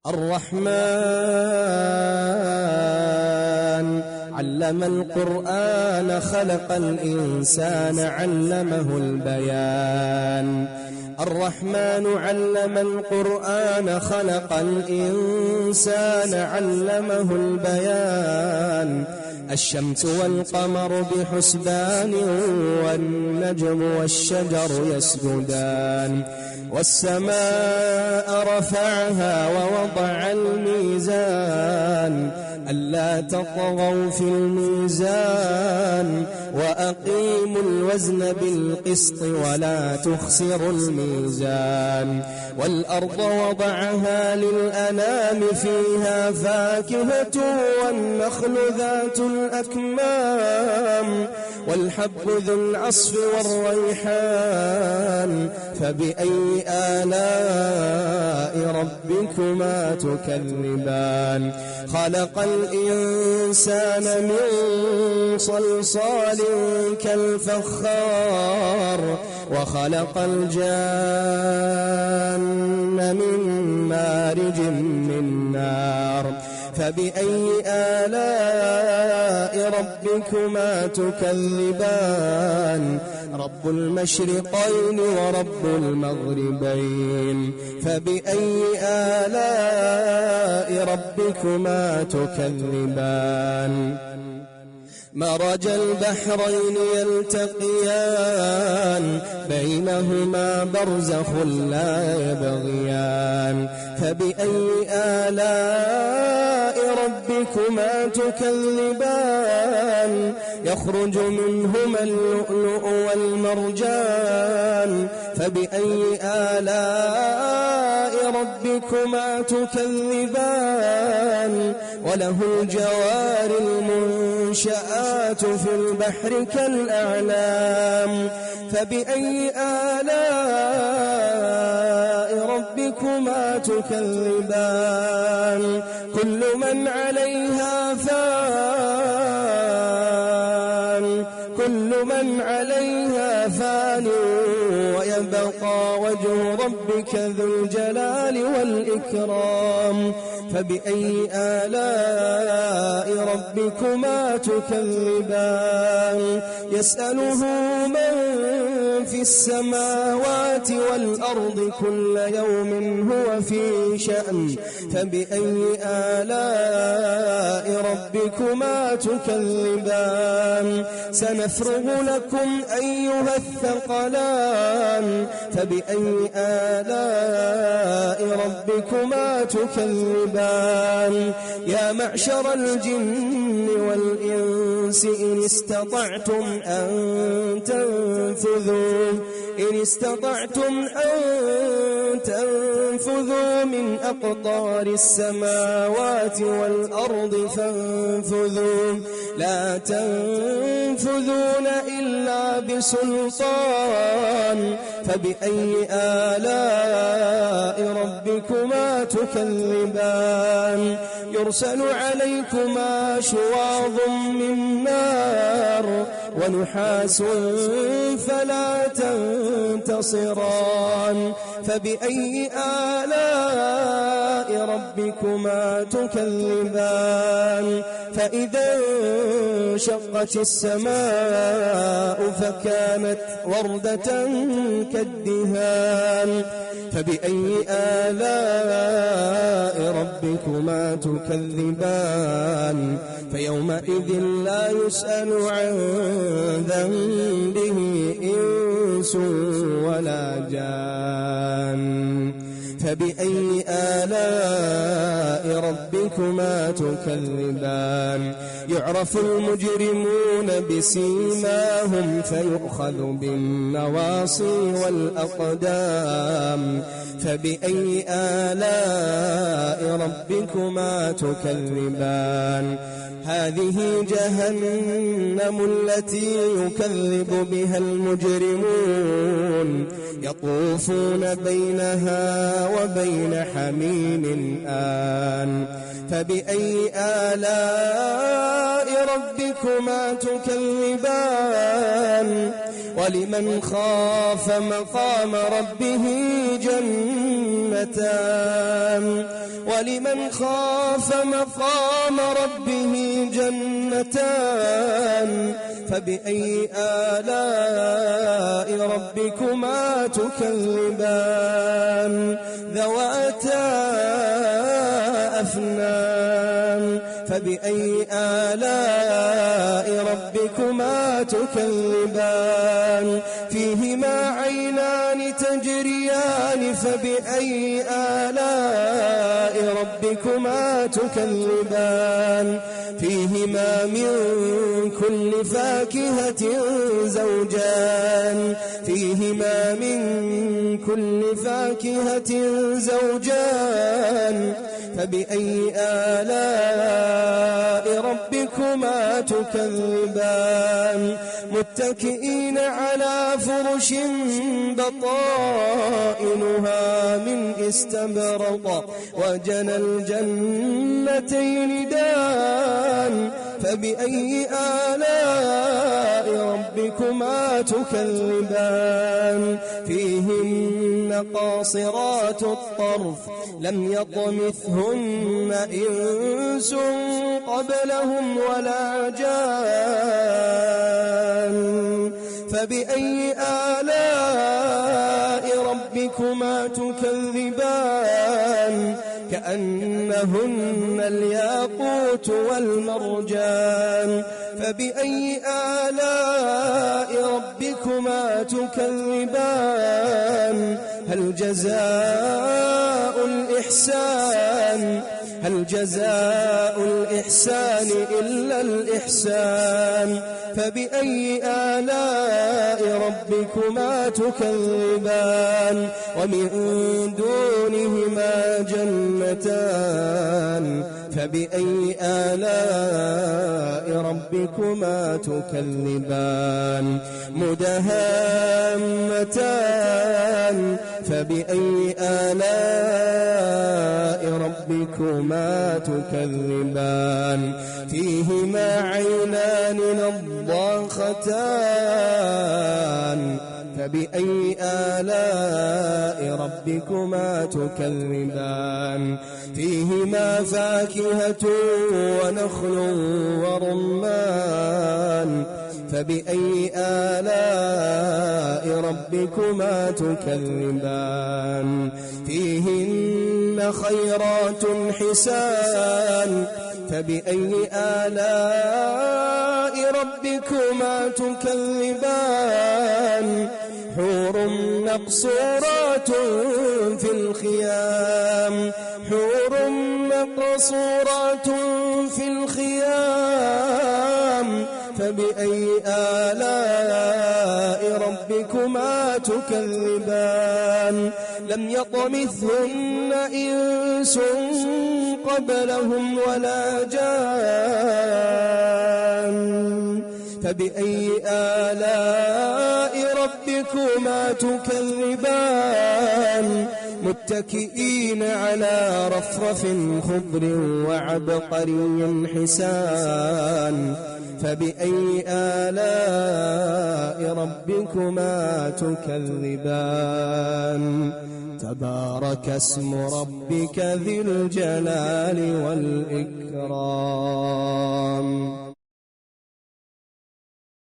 الرحمن علم القرآن خلق الإنسان علمه البيان. الرحمن علم القرآن خلق الإنسان علمه البيان. الشمس والقمر بحسبان والنجم والشجر يسجدان. والسماء رفعها ووضع الميزان ألا تطغوا في الميزان وأقيموا الوزن بالقسط ولا تخسروا الميزان. والأرض وضعها للأنام فيها فاكهة والنخل ذات الأكمام والحب ذو العصف والريحان. فبأي آلاء ربكما تكذبان. خلق الإنسان من صلصال كالفخار وخلق الجان من مارج من نار. فبأي آلاء ربكما تكذبان. رب المشرقين ورب المغربين. فبأي آلاء ربكما تكذبان. مرج البحرين يلتقيان بينهما برزخ لا يبغيان. فبأي آلاء ربكما تكذبان. يخرج منهما اللؤلؤ والمرجان. فبأي آلاء ربكما تكذبان. وله الجوار المنشآت في البحر كالأعلام. فبأي آلاء ربكما تكذبان. كل من عليها فان كل من عليها فان ويبقى وجه ربك ذو الجلال والإكرام. فبأي آلاء ربكما تكذبان. يسأله من في السماوات والأرض كل يوم هو في شأن. فبأي آلاء ربكما تكذبان. سنفرغ لكم أيها الثقلان. فبأي آلاء ربكما تكذبان. يا معشر الجن والإنس إن استطعتم أن تنفذوا من أقطار السماوات والأرض فانفذوا لا تنفذون إلا بسلطان. فبأي آلاء ربكما تكذبان. يرسل عليكما شواظ من نار ونحاس فلا تنتصران. فبأي آلاء ربكما تكذبان. فإذا انشقت السماء فكانت وردة كالدهان. فبأي آلاء ربكما تكذبان. فيومئذ لا يسأل عن ذنبه إنس ولا جان. فبأي آلاء ربكما تكذبان. يعرف المجرمون بسيماهم فيؤخذ بالنواصي والأقدام. فبأي آلاء ربكما تكذبان. هذه جهنم التي يكذب بها المجرمون. يطوفون بينها وبين حميم آن. فبأي آلاء ربكما تكذبان ولمن خاف مقام ربه جنتان ولمن خاف مقام ربه جنتان فبأي آلاء ربكما تكذبان ذواتا أفنان فبأي آلاء ربكما تكذبان فيهما عينان تجريان فبأي آلاء ربكما تكذبان فيهما من كل فاكهة زوجان فيهما من كل فاكهة زوجان فبأي آلاء ربكما تكذبان متكئين على فرش بطائنها من استبرق وجنى الجنتين دان فبأي آلاء ربكما تكذبان فيهن قاصرات الطرف لم يطمثهن إنس قبلهم ولا جان فبأي آلاء ربكما تكذبان كأنهن الياقوت والمرجان فبأي آلاء ربكما تكذبان هل جزاء الإحسان إلا الإحسان فبأي آلاء ربكما تكذبان ومن دونهما جنتان فبأي آلاء ربكما تكذبان مدهامتان فبأي آلاء ربكما تكذبان فيهما عينان نضاختان فبأي آلاء ربكما تكذبان فيهما فاكهة ونخل ورمان فبأي آلاء ربكما تكذبان فيهن خيرات حسان فبأي آلاء ربكما تكذبان حور مقصورات في الخيام حور مقصورات في الخيام فبأي آلاء ربكما تكذبان لم يطمثهن إنس قبلهم ولا جان فبأي آلاء ربكما تكذبان متكئين على رفرف خضر وعبقري حسان فبأي آلاء ربكما تكذبان تبارك اسم ربك ذي الجلال والإكرام